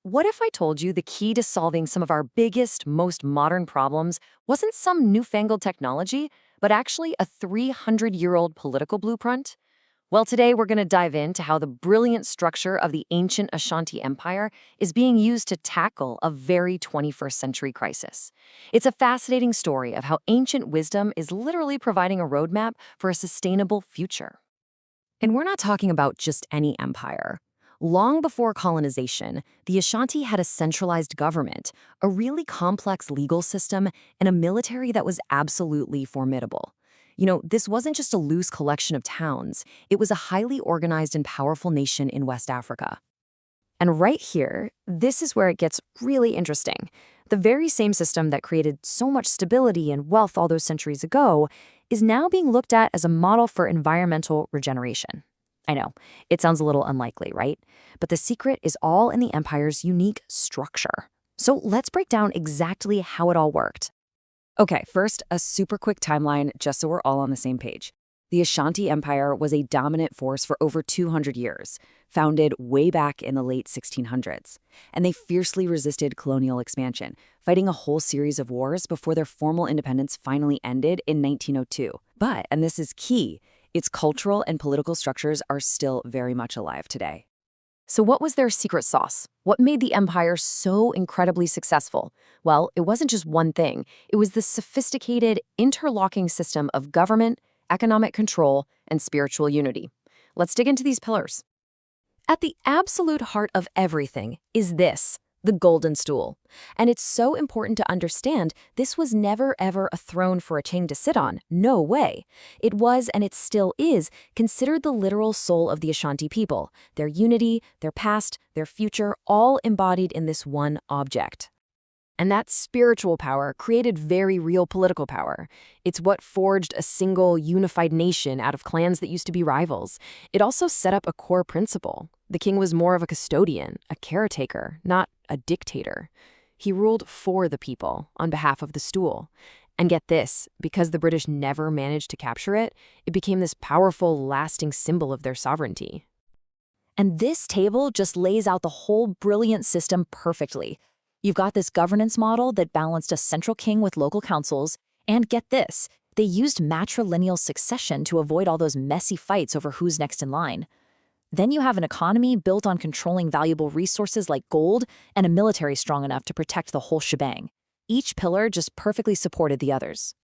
What if I told you the key to solving some of our biggest, most modern problems wasn't some newfangled technology, but actually a 300-year-old political blueprint? Well, today we're going to dive into how the brilliant structure of the ancient Ashanti Empire is being used to tackle a very 21st century crisis. It's a fascinating story of how ancient wisdom is literally providing a roadmap for a sustainable future. And we're not talking about just any empire. Long before colonization, the Ashanti had a centralized government, a really complex legal system, and a military that was absolutely formidable. This wasn't just a loose collection of towns, it was a highly organized and powerful nation in West Africa. And right here, this is where it gets really interesting. The very same system that created so much stability and wealth all those centuries ago is now being looked at as a model for environmental regeneration. I know, it sounds a little unlikely, right? But the secret is all in the empire's unique structure. So let's break down exactly how it all worked. Okay, first, a super quick timeline just so we're all on the same page. The Ashanti Empire was a dominant force for over 200 years, founded way back in the late 1600s. And they fiercely resisted colonial expansion, fighting a whole series of wars before their formal independence finally ended in 1902. But, and this is key, its cultural and political structures are still very much alive today. So what was their secret sauce? What made the empire so incredibly successful? Well, it wasn't just one thing. It was the sophisticated, interlocking system of government, economic control, and spiritual unity. Let's dig into these pillars. At the absolute heart of everything is this, the golden stool. And it's so important to understand this was never ever a throne for a king to sit on. No way. It was, and it still is, considered the literal soul of the Ashanti people, their unity, their past, their future, all embodied in this one object. And that spiritual power created very real political power. It's what forged a single, unified nation out of clans that used to be rivals. It also set up a core principle. The king was more of a custodian, a caretaker, not a dictator. He ruled for the people, on behalf of the stool. And get this, because the British never managed to capture it, it became this powerful, lasting symbol of their sovereignty. And this table just lays out the whole brilliant system perfectly. You've got this governance model that balanced a central king with local councils, and get this, they used matrilineal succession to avoid all those messy fights over who's next in line. Then you have an economy built on controlling valuable resources like gold and a military strong enough to protect the whole shebang. Each pillar just perfectly supported the others.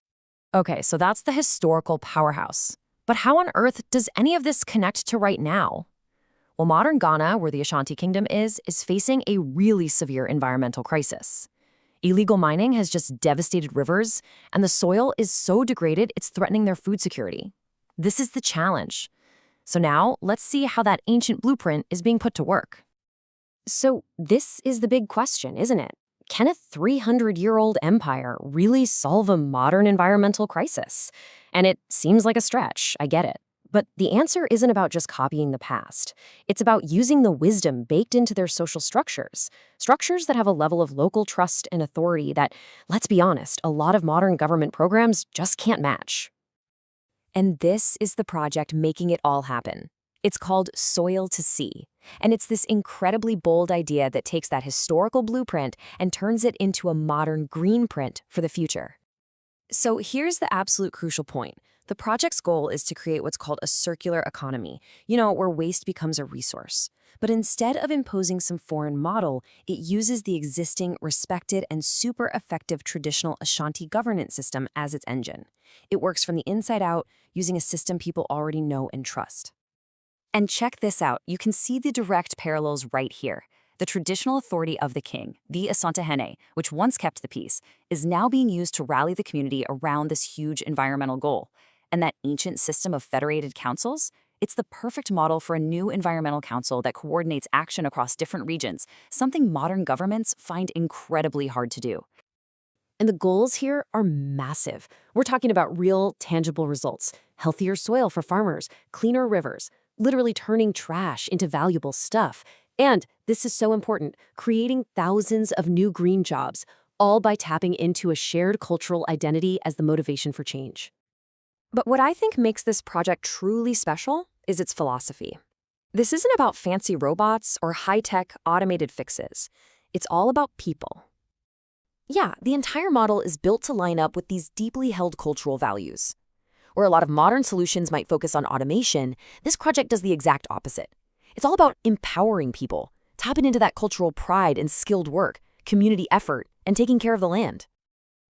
Okay, so that's the historical powerhouse. But how on earth does any of this connect to right now? Well, modern Ghana, where the Ashanti Kingdom is facing a really severe environmental crisis. Illegal mining has just devastated rivers, and the soil is so degraded it's threatening their food security. This is the challenge. So now, let's see how that ancient blueprint is being put to work. So this is the big question, isn't it? Can a 300-year-old empire really solve a modern environmental crisis? And it seems like a stretch, I get it. But the answer isn't about just copying the past. It's about using the wisdom baked into their social structures that have a level of local trust and authority that, let's be honest, a lot of modern government programs just can't match. And this is the project making it all happen. It's called Soil to Sea, and it's this incredibly bold idea that takes that historical blueprint and turns it into a modern green print for the future. So here's the absolute crucial point. The project's goal is to create what's called a circular economy, where waste becomes a resource. But instead of imposing some foreign model, it uses the existing, respected, and super effective traditional Ashanti governance system as its engine. It works from the inside out, using a system people already know and trust. And check this out, you can see the direct parallels right here. The traditional authority of the king, the Asantehene, which once kept the peace, is now being used to rally the community around this huge environmental goal. And that ancient system of federated councils? It's the perfect model for a new environmental council that coordinates action across different regions, something modern governments find incredibly hard to do. And the goals here are massive. We're talking about real, tangible results. Healthier soil for farmers, cleaner rivers, literally turning trash into valuable stuff. And, this is so important, creating thousands of new green jobs, all by tapping into a shared cultural identity as the motivation for change. But what I think makes this project truly special is its philosophy. This isn't about fancy robots or high-tech automated fixes. It's all about people. Yeah, the entire model is built to line up with these deeply held cultural values. Where a lot of modern solutions might focus on automation, this project does the exact opposite. It's all about empowering people, tapping into that cultural pride and skilled work, community effort, and taking care of the land.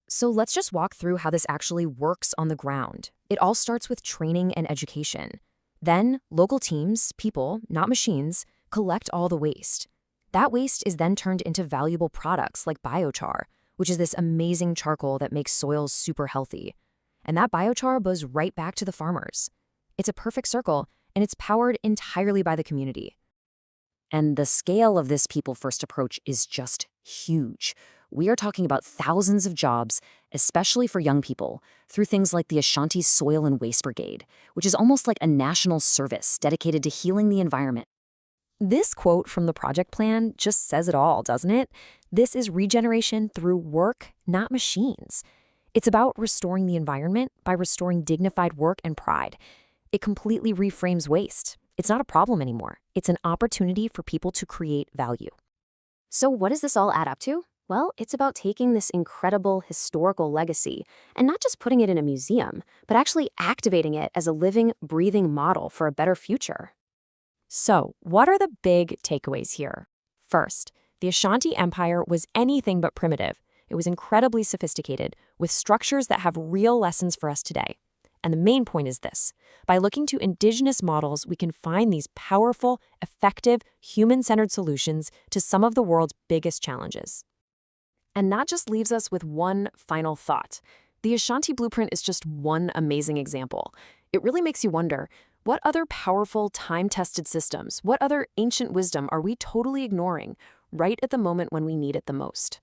So let's just walk through how this actually works on the ground. It all starts with training and education. Then, local teams, people, not machines, collect all the waste. That waste is then turned into valuable products like biochar, which is this amazing charcoal that makes soils super healthy. And that biochar goes right back to the farmers. It's a perfect circle, and it's powered entirely by the community. And the scale of this people-first approach is just huge. We are talking about thousands of jobs, especially for young people, through things like the Ashanti Soil and Waste Brigade, which is almost like a national service dedicated to healing the environment. This quote from the project plan just says it all, doesn't it? This is regeneration through work, not machines. It's about restoring the environment by restoring dignified work and pride. It completely reframes waste. It's not a problem anymore. It's an opportunity for people to create value. So what does this all add up to? Well, it's about taking this incredible historical legacy and not just putting it in a museum, but actually activating it as a living, breathing model for a better future. So, what are the big takeaways here? First, the Ashanti Empire was anything but primitive. It was incredibly sophisticated, with structures that have real lessons for us today. And the main point is this: by looking to indigenous models, we can find these powerful, effective, human-centered solutions to some of the world's biggest challenges. And that just leaves us with one final thought. The Ashanti Blueprint is just one amazing example. It really makes you wonder, what other powerful, time-tested systems, what other ancient wisdom are we totally ignoring right at the moment when we need it the most?